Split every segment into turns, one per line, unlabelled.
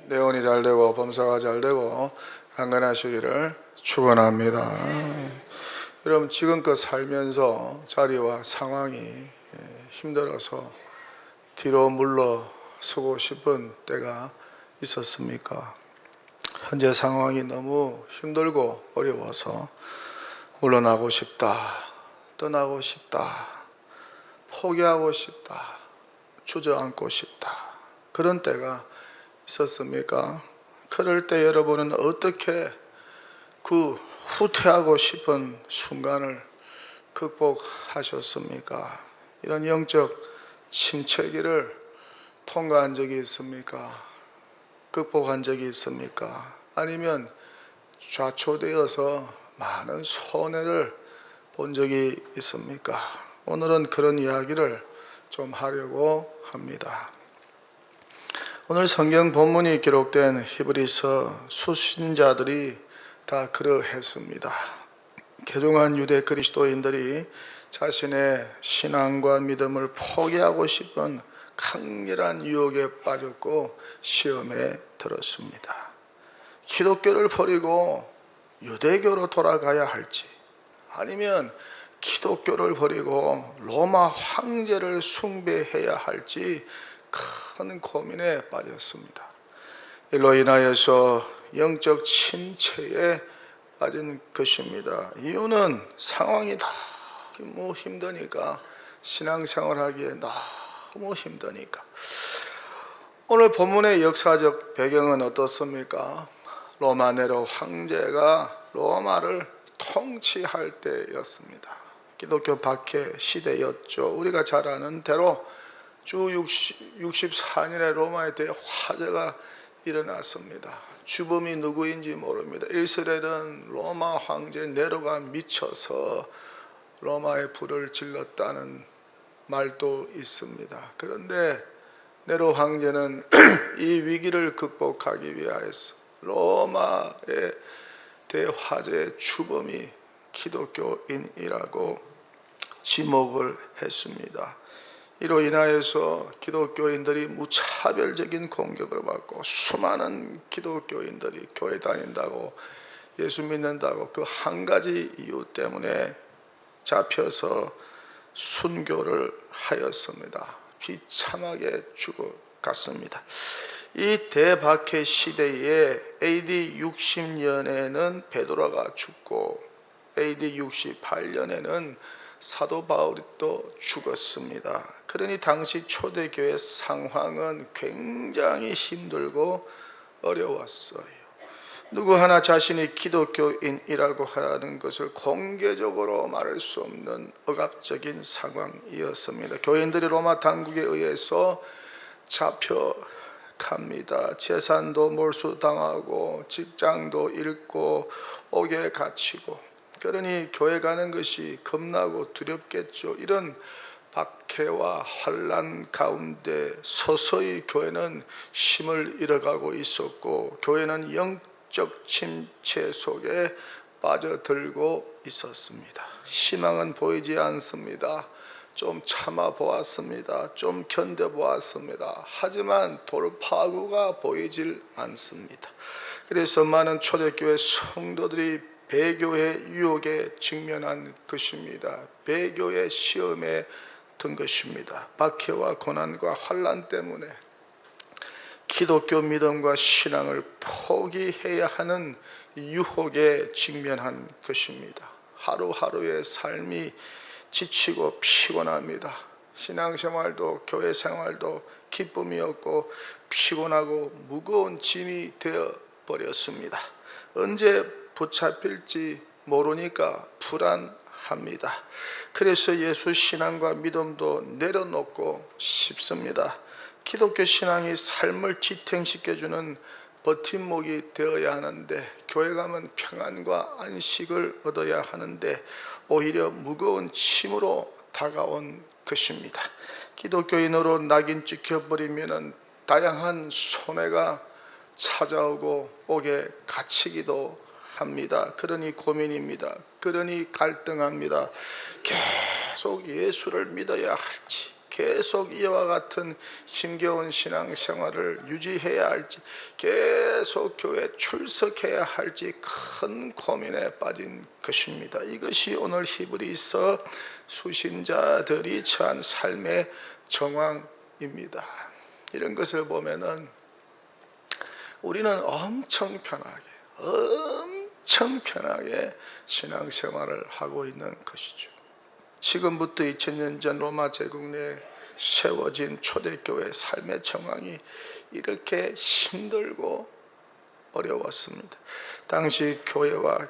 내원이 잘되고 범사가 잘되고 강건하시기를 축원합니다. 여러분, 지금껏 살면서 자리와 상황이 힘들어서 뒤로 물러서고 싶은 때가 있었습니까? 현재 상황이 너무 힘들고 어려워서 물러나고 싶다, 떠나고 싶다, 포기하고 싶다, 주저앉고 싶다, 그런 때가 있었습니까? 그럴 때 여러분은 어떻게 그 후퇴하고 싶은 순간을 극복하셨습니까? 이런 영적 침체기를 통과한 적이 있습니까? 극복한 적이 있습니까? 아니면 좌초되어서 많은 손해를 본 적이 있습니까? 오늘은 그런 이야기를 좀 하려고 합니다. 오늘 성경 본문이 기록된 히브리서 수신자들이 다 그러했습니다. 개종한 유대 그리스도인들이 자신의 신앙과 믿음을 포기하고 싶은 강렬한 유혹에 빠졌고 시험에 들었습니다. 기독교를 버리고 유대교로 돌아가야 할지, 아니면 기독교를 버리고 로마 황제를 숭배해야 할지 큰 고민에 빠졌습니다. 이로 인하여서 영적 침체에 빠진 것입니다. 이유는 상황이 너무 힘드니까, 신앙생활하기에 너무 힘드니까. 오늘 본문의 역사적 배경은 어떻습니까? 로마 네로 황제가 로마를 통치할 때였습니다. 기독교 박해 시대였죠. 우리가 잘 아는 대로 주 64년에 로마에 대해 화재가 일어났습니다. 주범이 누구인지 모릅니다. 이스라엘은 로마 황제 네로가 미쳐서 로마에 불을 질렀다는 말도 있습니다. 그런데 네로 황제는 이 위기를 극복하기 위하여서 로마의 대화재의 주범이 기독교인이라고 지목을 했습니다. 이로 인하여서 기독교인들이 무차별적인 공격을 받고, 수많은 기독교인들이 교회 다닌다고, 예수 믿는다고 그 한 가지 이유 때문에 잡혀서 순교를 하였습니다. 비참하게 죽어갔습니다. 이 대박해 시대에 AD 60년에는 베드로가 죽고 AD 68년에는 사도 바울이 또 죽었습니다. 그러니 당시 초대교회 상황은 굉장히 힘들고 어려웠어요. 누구 하나 자신이 기독교인이라고 하는 것을 공개적으로 말할 수 없는 억압적인 상황이었습니다. 교인들이 로마 당국에 의해서 잡혀갑니다. 재산도 몰수당하고 직장도 잃고 옥에 갇히고, 그러니 교회 가는 것이 겁나고 두렵겠죠. 이런 박해와 환난 가운데 서서히 교회는 힘을 잃어가고 있었고, 교회는 영적 침체 속에 빠져들고 있었습니다. 희망은 보이지 않습니다. 좀 참아보았습니다. 좀 견뎌보았습니다. 하지만 돌파구가 보이질 않습니다. 그래서 많은 초대교회 성도들이 배교의 유혹에 직면한 것입니다. 배교의 시험에 든 것입니다. 박해와 고난과 환난 때문에 기독교 믿음과 신앙을 포기해야 하는 유혹에 직면한 것입니다. 하루하루의 삶이 지치고 피곤합니다. 신앙생활도 교회 생활도 기쁨이 없고 피곤하고 무거운 짐이 되어버렸습니다. 언제 붙잡힐지 모르니까 불안합니다. 그래서 예수 신앙과 믿음도 내려놓고 싶습니다. 기독교 신앙이 삶을 지탱시켜주는 버팀목이 되어야 하는데, 교회 가면 평안과 안식을 얻어야 하는데 오히려 무거운 짐으로 다가온 것입니다. 기독교인으로 낙인 찍혀버리면 다양한 손해가 찾아오고 옥에 갇히기도 합니다. 그러니 고민입니다. 그러니 갈등합니다. 계속 예수를 믿어야 할지, 계속 이와 같은 힘겨운 신앙생활을 유지해야 할지, 계속 교회에 출석해야 할지 큰 고민에 빠진 것입니다. 이것이 오늘 히브리서 수신자들이 처한 삶의 정황입니다. 이런 것을 보면은 우리는 엄청 편하게 신앙생활을 하고 있는 것이죠. 지금부터 2000년 전 로마 제국 내에 세워진 초대교회 삶의 정황이 이렇게 힘들고 어려웠습니다. 당시 교회와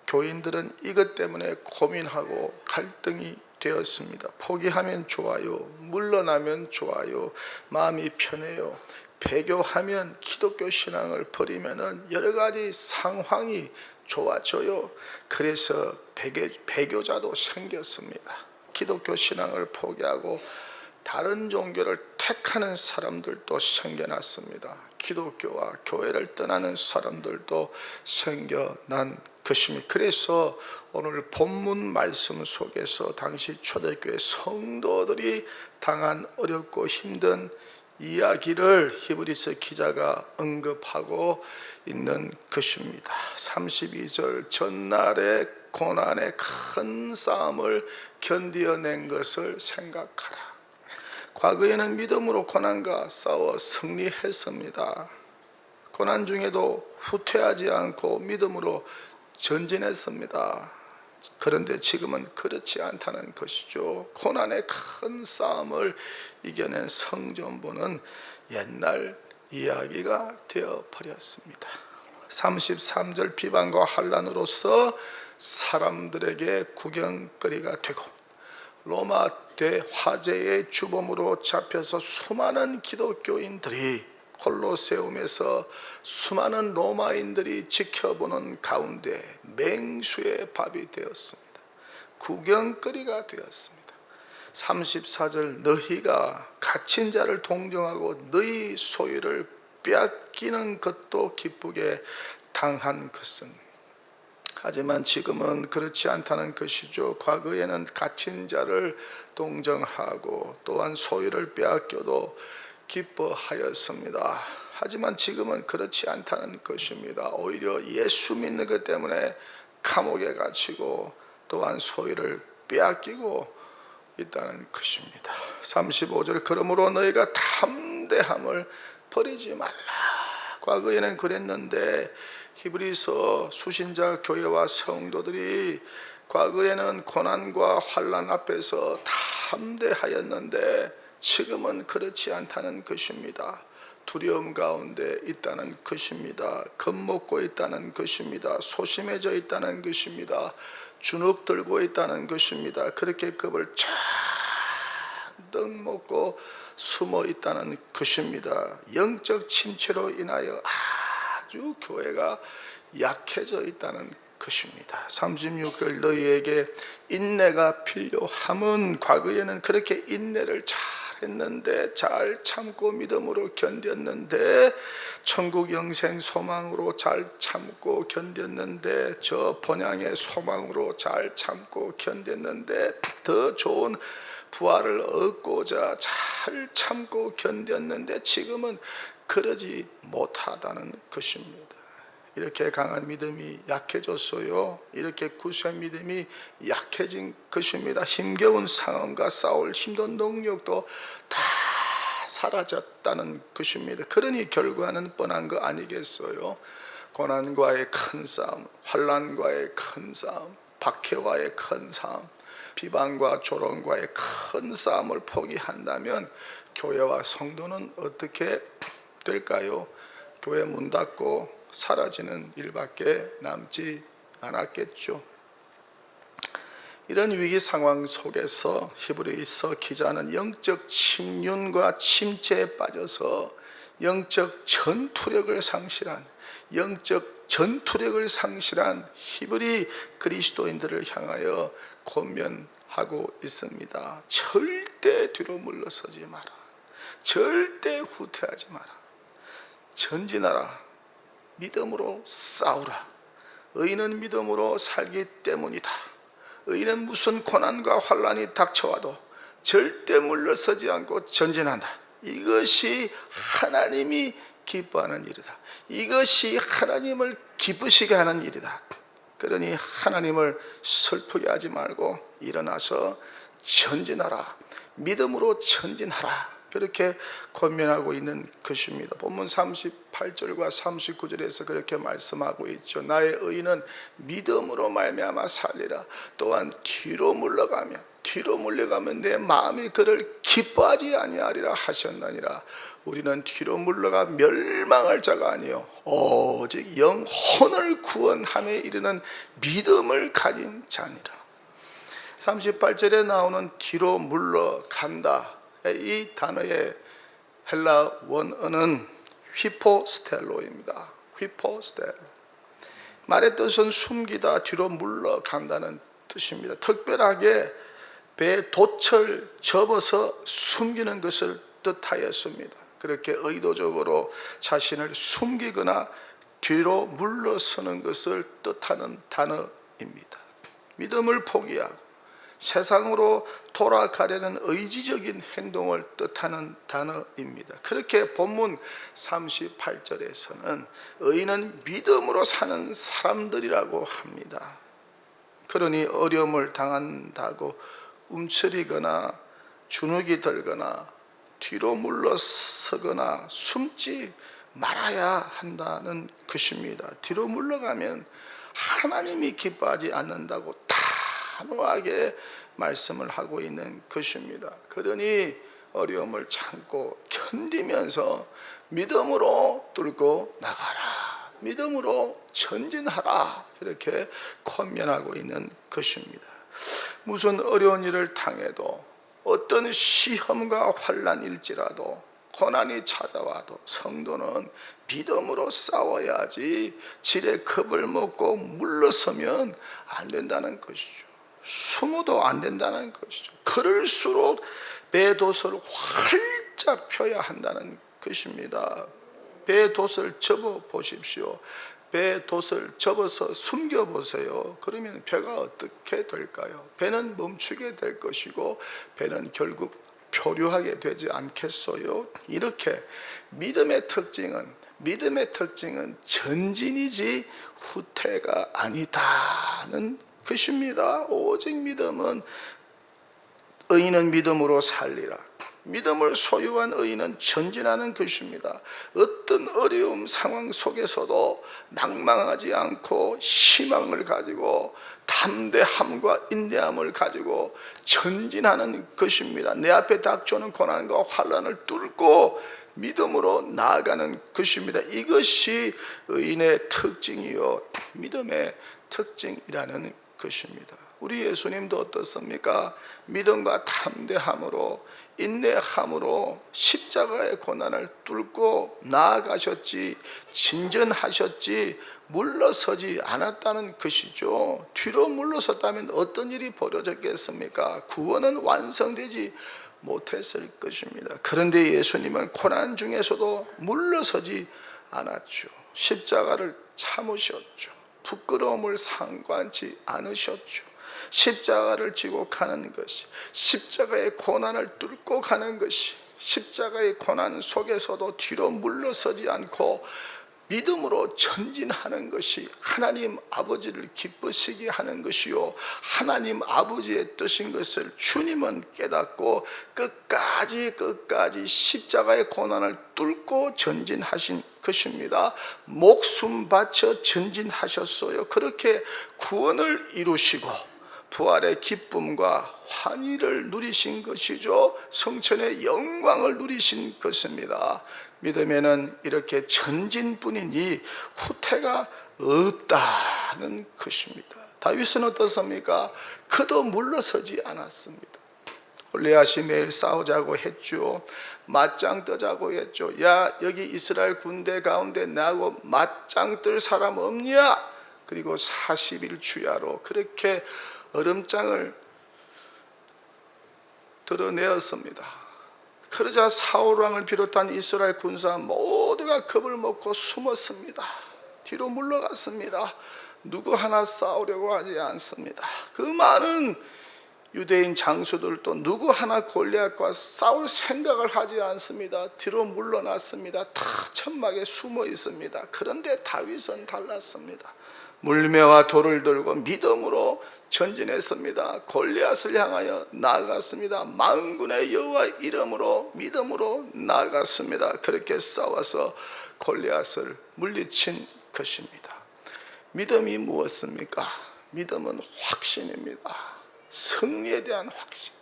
교인들은 이것 때문에 고민하고 갈등이 되었습니다. 포기하면 좋아요, 물러나면 좋아요, 마음이 편해요, 배교하면, 기독교 신앙을 버리면 여러 가지 상황이 좋아져요. 그래서 배교자도 생겼습니다. 기독교 신앙을 포기하고 다른 종교를 택하는 사람들도 생겨났습니다. 기독교와 교회를 떠나는 사람들도 생겨난 것입니다. 그래서 오늘 본문 말씀 속에서 당시 초대교회 성도들이 당한 어렵고 힘든 이야기를 히브리서 기자가 언급하고 있는 것입니다. 32절, 전날의 고난의 큰 싸움을 견디어낸 것을 생각하라. 과거에는 믿음으로 고난과 싸워 승리했습니다. 고난 중에도 후퇴하지 않고 믿음으로 전진했습니다. 그런데 지금은 그렇지 않다는 것이죠. 고난의 큰 싸움을 이겨낸 성전부는 옛날 이야기가 되어버렸습니다. 33절, 비방과 환난으로서 사람들에게 구경거리가 되고 로마 대화재의 주범으로 잡혀서 수많은 기독교인들이 콜로세움에서 수많은 로마인들이 지켜보는 가운데 맹수의 밥이 되었습니다. 구경거리가 되었습니다. 34절, 너희가 갇힌 자를 동정하고 너희 소유를 빼앗기는 것도 기쁘게 당한 것은, 하지만 지금은 그렇지 않다는 것이죠. 과거에는 갇힌 자를 동정하고 또한 소유를 빼앗겨도 기뻐하였습니다. 하지만 지금은 그렇지 않다는 것입니다. 오히려 예수 믿는 것 때문에 감옥에 갇히고 또한 소유를 빼앗기고 있다는 것입니다. 35절, 그러므로 너희가 담대함을 버리지 말라. 과거에는 그랬는데 히브리서 수신자 교회와 성도들이 과거에는 고난과 환난 앞에서 담대하였는데 지금은 그렇지 않다는 것입니다. 두려움 가운데 있다는 것입니다. 겁먹고 있다는 것입니다. 소심해져 있다는 것입니다. 주눅 들고 있다는 것입니다. 그렇게 겁을 잔뜩 먹고 숨어 있다는 것입니다. 영적 침체로 인하여 아주 교회가 약해져 있다는 것입니다. 36절, 너희에게 인내가 필요함은, 과거에는 그렇게 인내를 잘 했는데, 잘 참고 믿음으로 견뎠는데, 천국 영생 소망으로 잘 참고 견뎠는데, 저 본향의 소망으로 잘 참고 견뎠는데, 더 좋은 부활을 얻고자 잘 참고 견뎠는데 지금은 그러지 못하다는 것입니다. 이렇게 강한 믿음이 약해졌어요. 이렇게 굳센 믿음이 약해진 것입니다. 힘겨운 상황과 싸울 힘든 능력도 다 사라졌다는 것입니다. 그러니 결과는 뻔한 거 아니겠어요? 고난과의 큰 싸움, 환난과의 큰 싸움, 박해와의 큰 싸움, 비방과 조롱과의 큰 싸움을 포기한다면 교회와 성도는 어떻게 될까요? 교회 문 닫고 사라지는 일밖에 남지 않았겠죠. 이런 위기 상황 속에서 히브리서 기자는 영적 침륜과 침체에 빠져서 영적 전투력을 상실한 히브리 그리스도인들을 향하여 권면하고 있습니다. 절대 뒤로 물러서지 마라. 절대 후퇴하지 마라. 전진하라. 믿음으로 싸우라. 의인은 믿음으로 살기 때문이다. 의인은 무슨 고난과 환난이 닥쳐와도 절대 물러서지 않고 전진한다. 이것이 하나님이 기뻐하는 일이다. 이것이 하나님을 기쁘시게 하는 일이다. 그러니 하나님을 슬프게 하지 말고 일어나서 전진하라. 믿음으로 전진하라. 그렇게 권면하고 있는 것입니다. 본문 38절과 39절에서 그렇게 말씀하고 있죠. 나의 의인은 믿음으로 말미암아 살리라. 또한 뒤로 물러가면 내 마음이 그를 기뻐하지 아니하리라 하셨나니라. 우리는 뒤로 물러가 멸망할 자가 아니요 오직 영혼을 구원함에 이르는 믿음을 가진 자니라. 38절에 나오는 뒤로 물러간다, 이 단어의 헬라 원어는 휘포스텔로입니다. 휘포스텔로. 말의 뜻은 숨기다, 뒤로 물러간다는 뜻입니다. 특별하게 배 돛을 접어서 숨기는 것을 뜻하였습니다. 그렇게 의도적으로 자신을 숨기거나 뒤로 물러서는 것을 뜻하는 단어입니다. 믿음을 포기하고 세상으로 돌아가려는 의지적인 행동을 뜻하는 단어입니다. 그렇게 본문 38절에서는 의인은 믿음으로 사는 사람들이라고 합니다. 그러니 어려움을 당한다고 움츠리거나 주눅이 들거나 뒤로 물러서거나 숨지 말아야 한다는 것입니다. 뒤로 물러가면 하나님이 기뻐하지 않는다고 단호하게 말씀을 하고 있는 것입니다. 그러니 어려움을 참고 견디면서 믿음으로 뚫고 나가라, 믿음으로 전진하라, 그렇게 권면하고 있는 것입니다. 무슨 어려운 일을 당해도, 어떤 시험과 환난일지라도, 고난이 찾아와도 성도는 믿음으로 싸워야지 지레 겁을 먹고 물러서면 안 된다는 것이죠. 숨어도 안 된다는 것이죠. 그럴수록 배돛을 활짝 펴야 한다는 것입니다. 배돛을 접어 보십시오. 배돛을 접어서 숨겨 보세요. 그러면 배가 어떻게 될까요? 배는 멈추게 될 것이고 배는 결국 표류하게 되지 않겠어요? 이렇게 믿음의 특징은 전진이지 후퇴가 아니다는 것입니다. 오직 믿음은, 의인은 믿음으로 살리라. 믿음을 소유한 의인은 전진하는 것입니다. 어떤 어려움 상황 속에서도 낭망하지 않고 희망을 가지고 담대함과 인내함을 가지고 전진하는 것입니다. 내 앞에 닥쳐오는 고난과 환난을 뚫고 믿음으로 나아가는 것입니다. 이것이 의인의 특징이요 믿음의 특징이라는 것입니다. 우리 예수님도 어떻습니까? 믿음과 담대함으로 인내함으로 십자가의 고난을 뚫고 나아가셨지, 진전하셨지 물러서지 않았다는 것이죠. 뒤로 물러섰다면 어떤 일이 벌어졌겠습니까? 구원은 완성되지 못했을 것입니다. 그런데 예수님은 고난 중에서도 물러서지 않았죠. 십자가를 참으셨죠. 부끄러움을 상관치 않으셨죠. 십자가를 지고 가는 것이, 십자가의 고난을 뚫고 가는 것이, 십자가의 고난 속에서도 뒤로 물러서지 않고 믿음으로 전진하는 것이 하나님 아버지를 기쁘시게 하는 것이요 하나님 아버지의 뜻인 것을 주님은 깨닫고 끝까지 십자가의 고난을 뚫고 전진하신 것입니다. 목숨 바쳐 전진하셨어요. 그렇게 구원을 이루시고 부활의 기쁨과 환희를 누리신 것이죠. 성천의 영광을 누리신 것입니다. 믿음에는 이렇게 전진뿐이니 후퇴가 없다는 것입니다. 다윗은 어떻습니까? 그도 물러서지 않았습니다. 골리앗이 매일 싸우자고 했죠. 맞짱 뜨자고 했죠. 야, 여기 이스라엘 군대 가운데 나하고 맞짱 뜰 사람 없냐? 그리고 40일 주야로 그렇게 얼음장을 드러내었습니다. 그러자 사울왕을 비롯한 이스라엘 군사 모두가 겁을 먹고 숨었습니다. 뒤로 물러갔습니다. 누구 하나 싸우려고 하지 않습니다. 그 많은 유대인 장수들도 누구 하나 골리앗과 싸울 생각을 하지 않습니다. 뒤로 물러났습니다. 다 천막에 숨어 있습니다. 그런데 다윗은 달랐습니다. 물매와 돌을 들고 믿음으로 전진했습니다. 골리앗을 향하여 나아갔습니다. 만군의 여호와 이름으로 믿음으로 나아갔습니다. 그렇게 싸워서 골리앗을 물리친 것입니다. 믿음이 무엇입니까? 믿음은 확신입니다. 승리에 대한 확신,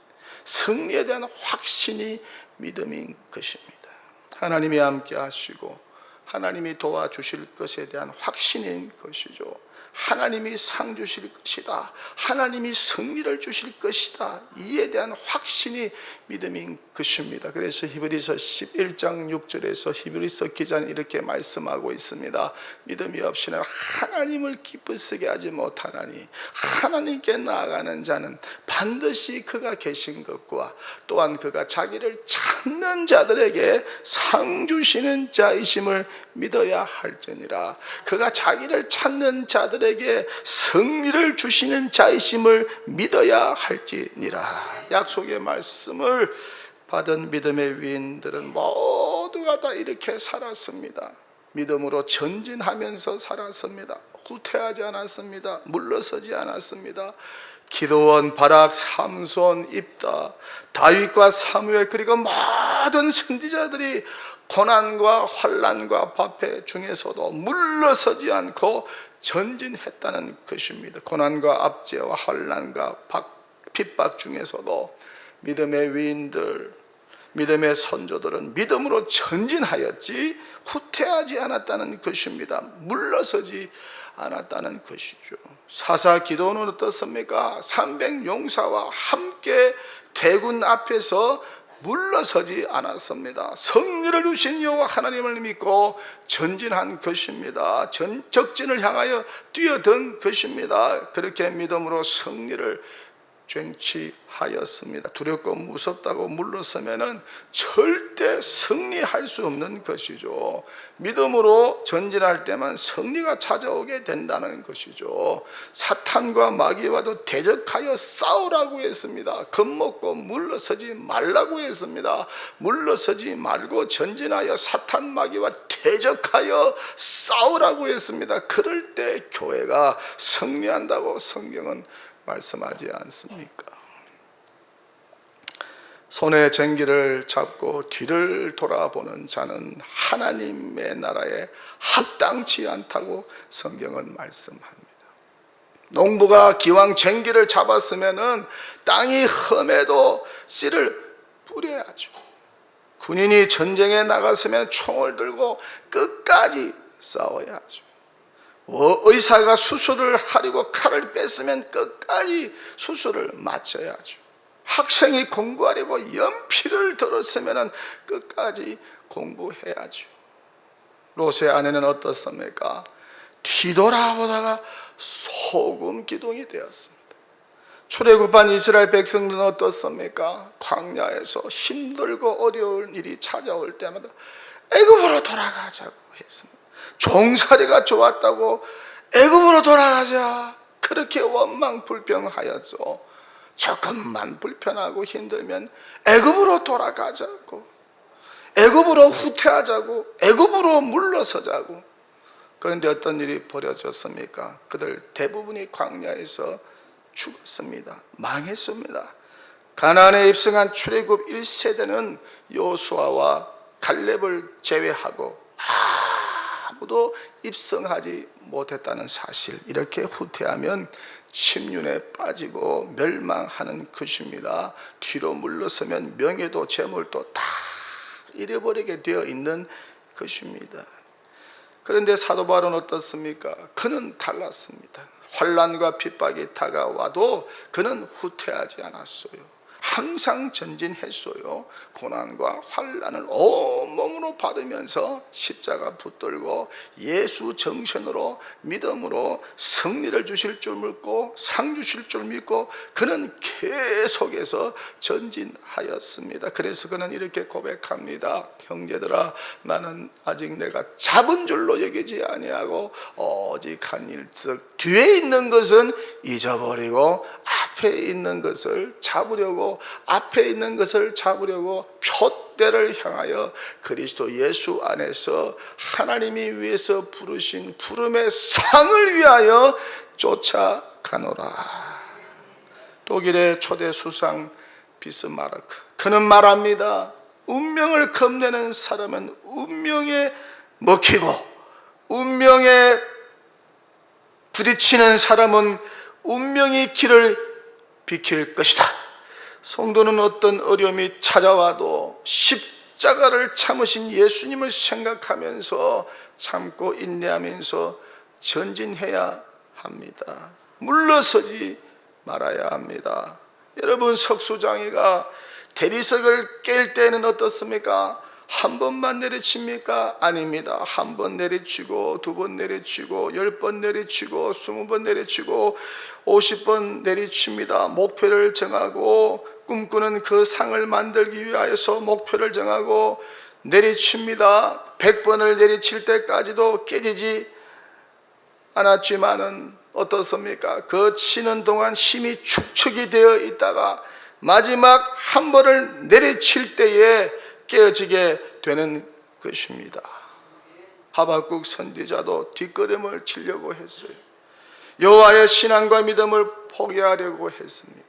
승리에 대한 확신이 믿음인 것입니다. 하나님이 함께 하시고 하나님이 도와주실 것에 대한 확신인 것이죠. 하나님이 상 주실 것이다, 하나님이 승리를 주실 것이다, 이에 대한 확신이 믿음인 것입니다. 그래서 히브리서 11장 6절에서 히브리서 기자는 이렇게 말씀하고 있습니다. 믿음이 없이는 하나님을 기쁘시게 하지 못하나니 하나님께 나아가는 자는 반드시 그가 계신 것과 또한 그가 자기를 찾는 자들에게 상 주시는 자이심을 믿어야 할지니라. 그가 자기를 찾는 자들에게 승리를 주시는 자이심을 믿어야 할지니라. 약속의 말씀을 받은 믿음의 위인들은 모두가 다 이렇게 살았습니다. 믿음으로 전진하면서 살았습니다. 후퇴하지 않았습니다. 물러서지 않았습니다. 기드온, 바락, 삼손, 입다, 다윗과 사무엘, 그리고 모든 선지자들이 고난과 환난과 박해 중에서도 물러서지 않고 전진했다는 것입니다. 고난과 압제와 환난과 핍박 중에서도 믿음의 위인들, 믿음의 선조들은 믿음으로 전진하였지 후퇴하지 않았다는 것입니다. 물러서지 않았다는 것이죠. 사사 기도는 어떻습니까? 300용사와 함께 대군 앞에서 물러서지 않았습니다. 승리를 주신 여호와 하나님을 믿고 전진한 것입니다. 적진을 향하여 뛰어든 것입니다. 그렇게 믿음으로 승리를 쟁취하였습니다. 두렵고 무섭다고 물러서면은 절대 승리할 수 없는 것이죠. 믿음으로 전진할 때만 승리가 찾아오게 된다는 것이죠. 사탄과 마귀와도 대적하여 싸우라고 했습니다. 겁먹고 물러서지 말라고 했습니다. 물러서지 말고 전진하여 사탄 마귀와 대적하여 싸우라고 했습니다. 그럴 때 교회가 승리한다고 성경은 말씀하지 않습니까? 손에 쟁기를 잡고 뒤를 돌아보는 자는 하나님의 나라에 합당치 않다고 성경은 말씀합니다. 농부가 기왕 쟁기를 잡았으면은 땅이 험해도 씨를 뿌려야죠. 군인이 전쟁에 나갔으면 총을 들고 끝까지 싸워야죠. 의사가 수술을 하려고 칼을 뺐으면 끝까지 수술을 마쳐야죠. 학생이 공부하려고 연필을 들었으면 끝까지 공부해야죠. 롯의 아내는 어떻습니까? 뒤돌아보다가 소금 기둥이 되었습니다. 출애굽한 이스라엘 백성들은 어떻습니까? 광야에서 힘들고 어려운 일이 찾아올 때마다 애굽으로 돌아가자고 했습니다. 종살이가 좋았다고 애굽으로 돌아가자 그렇게 원망불평하였죠. 조금만 불편하고 힘들면 애굽으로 돌아가자고, 애굽으로 후퇴하자고, 애굽으로 물러서자고. 그런데 어떤 일이 벌어졌습니까? 그들 대부분이 광야에서 죽었습니다. 망했습니다. 가나안에 입성한 출애굽 1세대는 여호수아와 갈렙을 제외하고 아무도 입성하지 못했다는 사실, 이렇게 후퇴하면 침륜에 빠지고 멸망하는 것입니다. 뒤로 물러서면 명예도 재물도 다 잃어버리게 되어 있는 것입니다. 그런데 사도 바울은 어떻습니까? 그는 달랐습니다. 환난과 핍박이 다가와도 그는 후퇴하지 않았어요. 항상 전진했어요. 고난과 환난을 온몸으로 받으면서 십자가 붙들고 예수 정신으로 믿음으로 승리를 주실 줄 믿고 상 주실 줄 믿고 그는 계속해서 전진하였습니다. 그래서 그는 이렇게 고백합니다. 형제들아, 나는 아직 내가 잡은 줄로 여기지 아니하고 오직 한 일즉 뒤에 있는 것은 잊어버리고 앞에 있는 것을 잡으려고, 앞에 있는 것을 잡으려고 표대를 향하여 그리스도 예수 안에서 하나님이 위해서 부르신 부름의 상을 위하여 쫓아가노라. 독일의 초대 수상 비스마르크, 그는 말합니다. 운명을 겁내는 사람은 운명에 먹히고, 운명에 부딪히는 사람은 운명이 길을 비킬 것이다. 성도는 어떤 어려움이 찾아와도 십자가를 참으신 예수님을 생각하면서 참고 인내하면서 전진해야 합니다. 물러서지 말아야 합니다. 여러분, 석수장이가 대리석을 깰 때는 어떻습니까? 한 번만 내리칩니까? 아닙니다. 한 번 내리치고, 두 번 내리치고, 10번 내리치고, 20번 내리치고, 50번 내리칩니다. 목표를 정하고 꿈꾸는 그 상을 만들기 위하여서 목표를 정하고 내리칩니다. 100번을 내리칠 때까지도 깨지지 않았지만은 어떻습니까? 그 치는 동안 힘이 축적이 되어 있다가 마지막 한 번을 내리칠 때에 깨어지게 되는 것입니다. 하박국 선지자도 뒷걸음을 치려고 했어요. 여호와의 신앙과 믿음을 포기하려고 했습니다.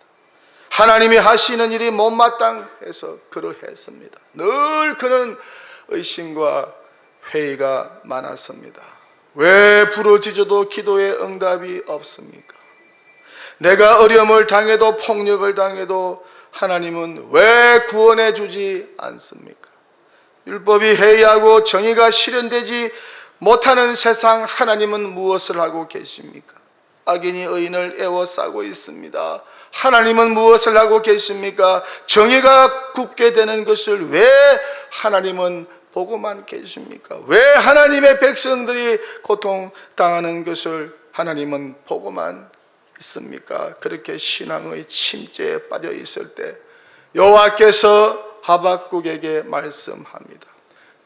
하나님이 하시는 일이 못마땅해서 그러했습니다. 늘 그는 의심과 회의가 많았습니다. 왜 부르짖어도 기도에 응답이 없습니까? 내가 어려움을 당해도 폭력을 당해도 하나님은 왜 구원해 주지 않습니까? 율법이 해이하고 정의가 실현되지 못하는 세상, 하나님은 무엇을 하고 계십니까? 악인이 의인을 애워싸고 있습니다. 하나님은 무엇을 하고 계십니까? 정의가 굳게 되는 것을 왜 하나님은 보고만 계십니까? 왜 하나님의 백성들이 고통당하는 것을 하나님은 보고만 있습니까? 그렇게 신앙의 침체에 빠져 있을 때 여호와께서 하박국에게 말씀합니다.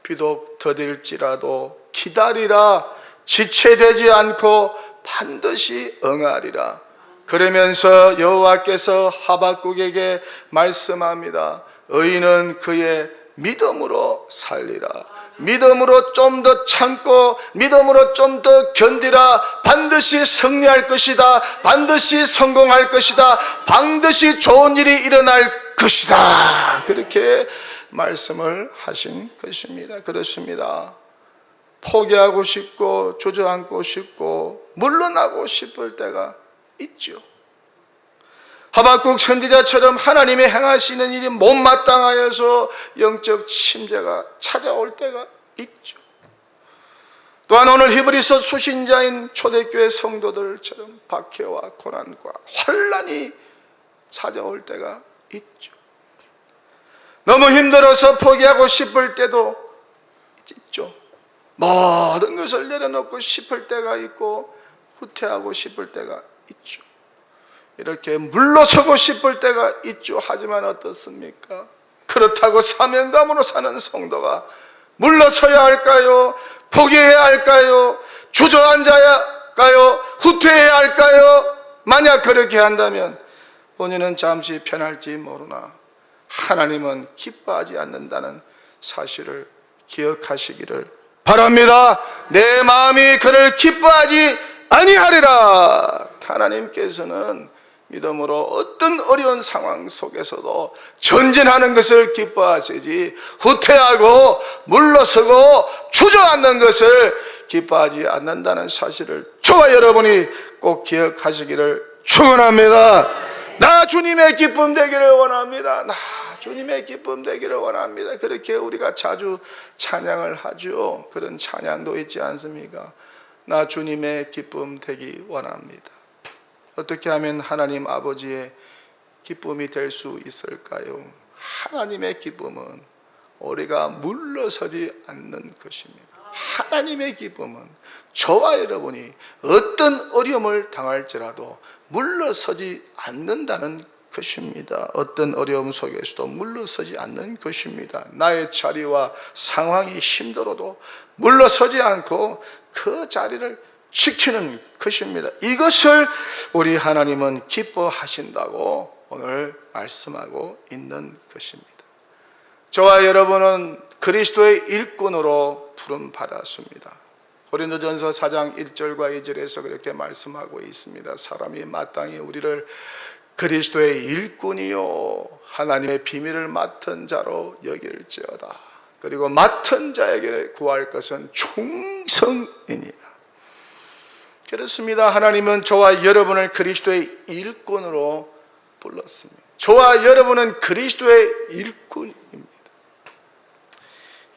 비록 더딜지라도 기다리라. 지체되지 않고 반드시 응하리라. 그러면서 여호와께서 하박국에게 말씀합니다. 의인은 그의 믿음으로 살리라. 믿음으로 좀 더 참고, 믿음으로 좀 더 견디라. 반드시 승리할 것이다. 반드시 성공할 것이다. 반드시 좋은 일이 일어날 것이다. 그렇게 말씀을 하신 것입니다. 그렇습니다. 포기하고 싶고 주저앉고 싶고 물러나고 싶을 때가 있죠. 하박국 선지자처럼 하나님이 행하시는 일이 못마땅하여서 영적 침체가 찾아올 때가 있죠. 또한 오늘 히브리서 수신자인 초대교회 성도들처럼 박해와 고난과 환난이 찾아올 때가 있죠. 너무 힘들어서 포기하고 싶을 때도 있죠. 모든 것을 내려놓고 싶을 때가 있고 후퇴하고 싶을 때가 있죠. 이렇게 물러서고 싶을 때가 있죠. 하지만 어떻습니까? 그렇다고 사명감으로 사는 성도가 물러서야 할까요? 포기해야 할까요? 주저앉아야 할까요? 후퇴해야 할까요? 만약 그렇게 한다면 본인은 잠시 편할지 모르나 하나님은 기뻐하지 않는다는 사실을 기억하시기를 바랍니다. 내 마음이 그를 기뻐하지 아니하리라. 하나님께서는 믿음으로 어떤 어려운 상황 속에서도 전진하는 것을 기뻐하시지 후퇴하고 물러서고 주저앉는 것을 기뻐하지 않는다는 사실을 저와 여러분이 꼭 기억하시기를 축원합니다. 나 주님의 기쁨 되기를 원합니다. 나 주님의 기쁨 되기를 원합니다. 그렇게 우리가 자주 찬양을 하죠. 그런 찬양도 있지 않습니까? 나 주님의 기쁨 되기 원합니다. 어떻게 하면 하나님 아버지의 기쁨이 될 수 있을까요? 하나님의 기쁨은 우리가 물러서지 않는 것입니다. 하나님의 기쁨은 저와 여러분이 어떤 어려움을 당할지라도 물러서지 않는다는 것입니다. 어떤 어려움 속에서도 물러서지 않는 것입니다. 나의 자리와 상황이 힘들어도 물러서지 않고 그 자리를 지키는 것입니다. 이것을 우리 하나님은 기뻐하신다고 오늘 말씀하고 있는 것입니다. 저와 여러분은 그리스도의 일꾼으로 부름받았습니다. 고린도전서 4장 1절과 2절에서 그렇게 말씀하고 있습니다. 사람이 마땅히 우리를 그리스도의 일꾼이요 하나님의 비밀을 맡은 자로 여길지어다. 그리고 맡은 자에게 구할 것은 충성이니라. 그렇습니다. 하나님은 저와 여러분을 그리스도의 일꾼으로 불렀습니다. 저와 여러분은 그리스도의 일꾼입니다.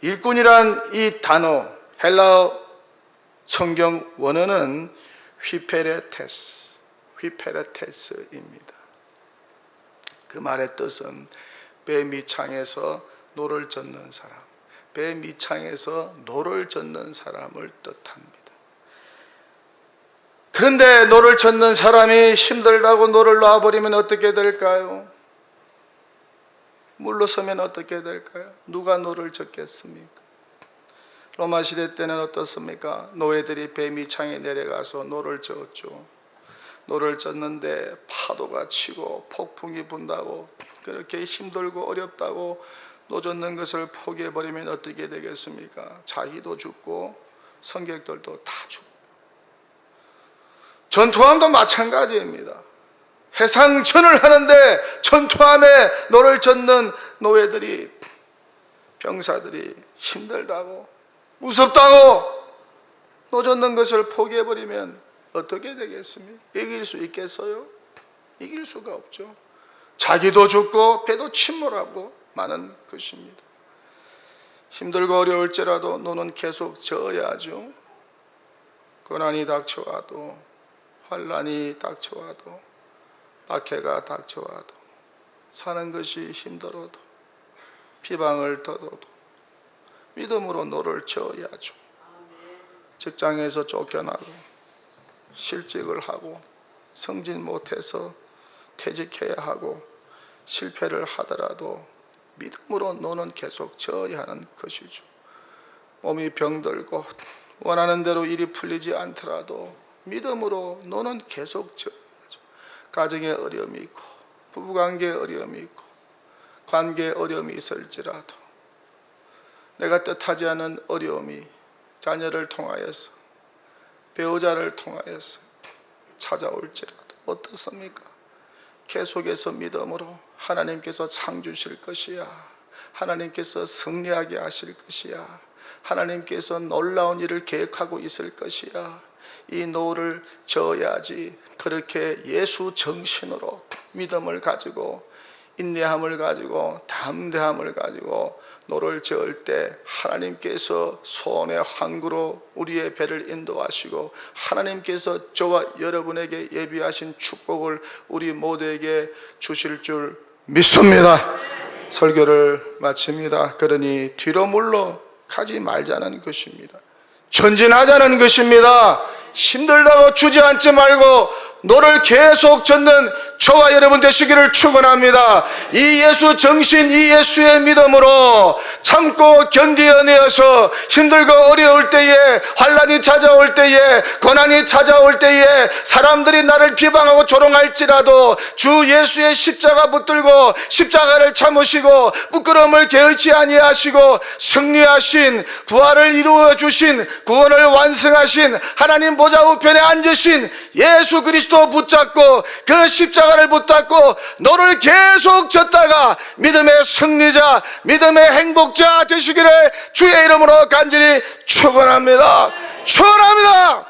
일꾼이란 이 단어, 헬라어 성경 원어는 휘페레테스입니다. 그 말의 뜻은 배 밑창에서 노를 젓는 사람, 배 밑창에서 노를 젓는 사람을 뜻합니다. 그런데 노를 젓는 사람이 힘들다고 노를 놔버리면 어떻게 될까요? 물러서면 어떻게 될까요? 누가 노를 젓겠습니까? 로마 시대 때는 어떻습니까? 노예들이 배 밑창에 내려가서 노를 저었죠. 노를 젓는데 파도가 치고 폭풍이 분다고, 그렇게 힘들고 어렵다고 노 젓는 것을 포기해버리면 어떻게 되겠습니까? 자기도 죽고 승객들도 다 죽고. 전투함도 마찬가지입니다. 해상전을 하는데 전투함에 노를 젓는 노예들이, 병사들이 힘들다고, 무섭다고 노 젓는 것을 포기해버리면 어떻게 되겠습니까? 이길 수 있겠어요? 이길 수가 없죠. 자기도 죽고 배도 침몰하고 마는 것입니다. 힘들고 어려울지라도 노는 계속 저어야죠. 고난이 닥쳐와도, 환난이 닥쳐와도, 박해가 닥쳐와도, 사는 것이 힘들어도, 비방을 떠도 믿음으로 노를 저어야죠. 직장에서 쫓겨나고 실직을 하고 승진 못해서 퇴직해야 하고 실패를 하더라도 믿음으로 노는 계속 저어야 하는 것이죠. 몸이 병들고 원하는 대로 일이 풀리지 않더라도 믿음으로 노는 계속 저어야죠. 가정에 어려움이 있고 부부관계에 어려움이 있고 관계에 어려움이 있을지라도, 내가 뜻하지 않은 어려움이 자녀를 통하여서, 배우자를 통하여서 찾아올지라도 어떻습니까? 계속해서 믿음으로 하나님께서 상 주실 것이야, 하나님께서 승리하게 하실 것이야, 하나님께서 놀라운 일을 계획하고 있을 것이야, 이 노를 저어야지. 그렇게 예수 정신으로 믿음을 가지고, 인내함을 가지고, 담대함을 가지고 노를 저을 때 하나님께서 소원의 항구로 우리의 배를 인도하시고, 하나님께서 저와 여러분에게 예비하신 축복을 우리 모두에게 주실 줄 믿습니다. 설교를 마칩니다. 그러니 뒤로 물러가지 말자는 것입니다. 전진하자는 것입니다. 힘들다고 주저앉지 말고 노를 계속 젓는 저와 여러분 되시기를 축원합니다. 이 예수 정신, 이 예수의 믿음으로 참고 견디어내어서 힘들고 어려울 때에, 환난이 찾아올 때에, 고난이 찾아올 때에, 사람들이 나를 비방하고 조롱할지라도 주 예수의 십자가 붙들고 십자가를 참으시고 부끄러움을 개의치 아니하시고 승리하신, 부활을 이루어 주신, 구원을 완성하신 하나님 보좌 우편에 앉으신 예수 그리스도 붙잡고 그 십자가를 붙잡고 너를 계속 졌다가 믿음의 승리자, 믿음의 행복자 되시기를 주의 이름으로 간절히 축원합니다. 축원합니다.